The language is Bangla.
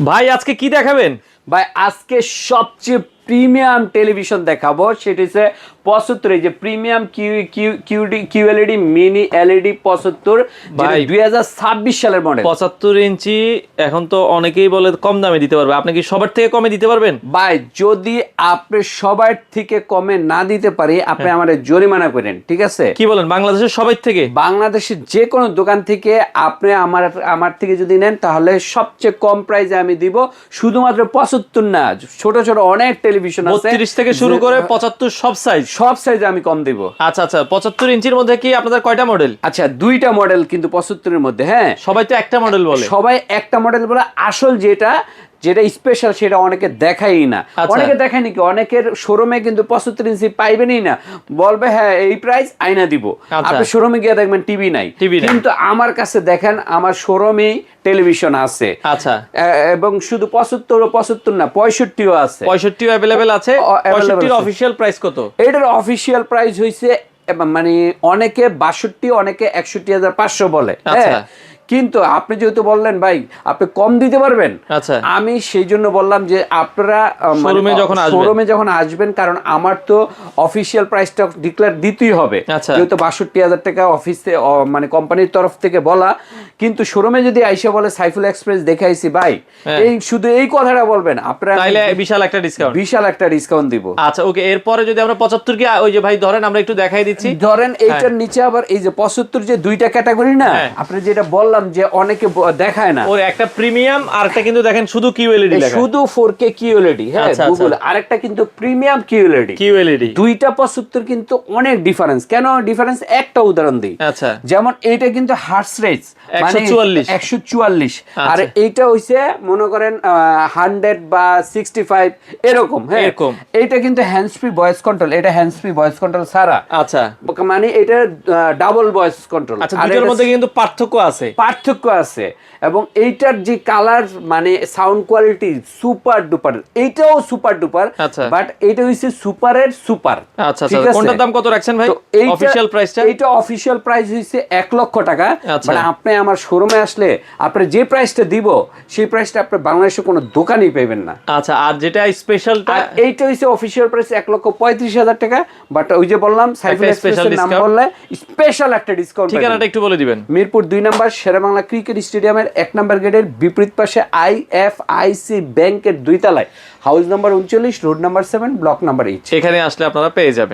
ভাই আজকে কি দেখাবেন? ভাই আজকে সবচেয়ে প্রিমিয়াম টেলিভিশন দেখাবো, সেটা হচ্ছে 75, এই যে প্রিমিয়াম কিউএলইডি মিনি এলইডি 75, ভাই 2026 সালের মডেল। 75 ইঞ্চি এখন তো অনেকেই বলে কম দামে দিতে পারবে, আপনি কি সবার থেকে কমে দিতে পারবেন? ভাই যদি আপনি সবার থেকে কমে না দিতে পারি, আপনি আমাদের জরিমানা করেন, ঠিক আছে? কি বলেন, বাংলাদেশের সবাই থেকে? বাংলাদেশের যে কোনো দোকান থেকে আপনি আমার থেকে যদি নেন, তাহলে সবচেয়ে কম প্রাইসে আমি দিব। শুধুমাত্র 75 না, ছোট ছোট অনেক টেলিভিশন আছে, 32 থেকে শুরু করে 75 সব সাইজ। সব সাইজে আমি কম দিব। আচ্ছা আচ্ছা, 75 ইঞ্চির মধ্যে কি আপনাদের কয়টা মডেল? আচ্ছা, দুইটা মডেল কিন্তু 75 এর মধ্যে। হ্যাঁ, সবাই তো একটা মডেল বলে। সবাই একটা মডেল বলে, আসল যেটা স্পেশাল সেটা অনেকে দেখাই না। অনেকে দেখায় নাকি, অনেকের শোরুমে কিন্তু 75 ইঞ্চি পাইবেনই না, বলবে হ্যাঁ এই প্রাইস আইনা দিব। আপনি শোরুমে গিয়ে দেখবেন টিভি নাই, কিন্তু আমার কাছে দেখেন আমার শোরুমেই টেলিভিশন আছে। আচ্ছা, এবং শুধু 75 না, 65ও আছে। 65 অ্যাভেলেবেল আছে। 65 এর অফিশিয়াল প্রাইস কত? এটার অফিশিয়াল প্রাইস হইছে মানে অনেকে 62, অনেকে 61,500 বলে। হ্যাঁ, কিন্তু আপনি যেহেতু বললেন ভাই আপনি কম দিতে পারবেন, আচ্ছা, আমি সেই জন্য বললাম যে আপনারা শোরুমে যখন আসবেন, কারণ আমার তো অফিসিয়াল প্রাইসটা ডিক্লেয়ার দিতেই হবে, যেহেতু 62,000 টাকা অফিসে মানে কোম্পানির তরফ থেকে বলা। কিন্তু শোরুমে যদি আইসা বলে সাইফুল এক্সপ্রেস দেখে আইছি ভাই, এই শুধু এই কথাটা বলবেন, আপনারা তাইলে বিশাল একটা ডিসকাউন্ট দিব। আচ্ছা ওকে, এরপরে যদি আমরা 75 কি ওই যে ভাই ধরেন আমরা একটু দেখাই দিচ্ছি, ধরেন এইটার নিচে আবার এই যে 75 যে দুইটা ক্যাটাগরি না, আপনি যেটা বললাম যে অনেকে দেখায় না, ওর একটা প্রিমিয়াম আর একটা কিন্তু দেখেন শুধু কিউএলইডি লেখা, শুধু 4K কিউএলইডি। হ্যাঁ, গুগল আরেকটা কিন্তু প্রিমিয়াম কিউএলইডি। দুইটা 75 কিন্তু অনেক ডিফারেন্স। কেন ডিফারেন্স? একটা উদাহরণ দিই। আচ্ছা, যেমন এইটা কিন্তু হার্টস রেট 144, আর এইটা হইছে মনে করেন 100 বা 65 এরকম। হ্যাঁ, এইটা কিন্তু হ্যান্ডস ফ্রি ভয়েস কন্ট্রোল, এটা হ্যান্ডস ফ্রি ভয়েস কন্ট্রোল ছাড়া। আচ্ছা, মানে এটা ডাবল ভয়েস কন্ট্রোল। আচ্ছা, দুটোর মধ্যে কিন্তু পার্থক্য আছে। এবং এইটার যে কালার মানে সাউন্ড কোয়ালিটি সুপার ডুপার, এইটাও সুপার ডুপার, বাট এইটা হইছে সুপারের সুপার। আচ্ছা, কোনটার দাম কত রাখছেন ভাই? অফিশিয়াল প্রাইসটা? এইটা অফিশিয়াল প্রাইস হইছে 1 লক্ষ টাকা। মানে আপনি আমার শোরুমে আসলে আপনি যে প্রাইসটা দিব, সেই প্রাইসটা আপনি বাংলাদেশে কোনো দোকানেই পাবেন না। আচ্ছা, আর যেটা স্পেশালটা, এইটা হইছে অফিশিয়াল প্রাইস 1,35,000 টাকা। বাট ওই যে বললাম সাইফুল এক্সপ্রেসের নাম বললে স্পেশাল একটা ডিসকাউন্ট। ঠিকানাটা একটু বলে দিবেন। মিরপুর 2 নম্বর শেরেবাংলা ক্রিকেট স্টেডিয়ামের 1 নম্বর গেটের বিপরীত পাশে আইএফআইসি ব্যাংকের 2 তলায়, house number 39, road number 7, block number 8। এখানে আসলে আপনারা পেয়ে যাবেন।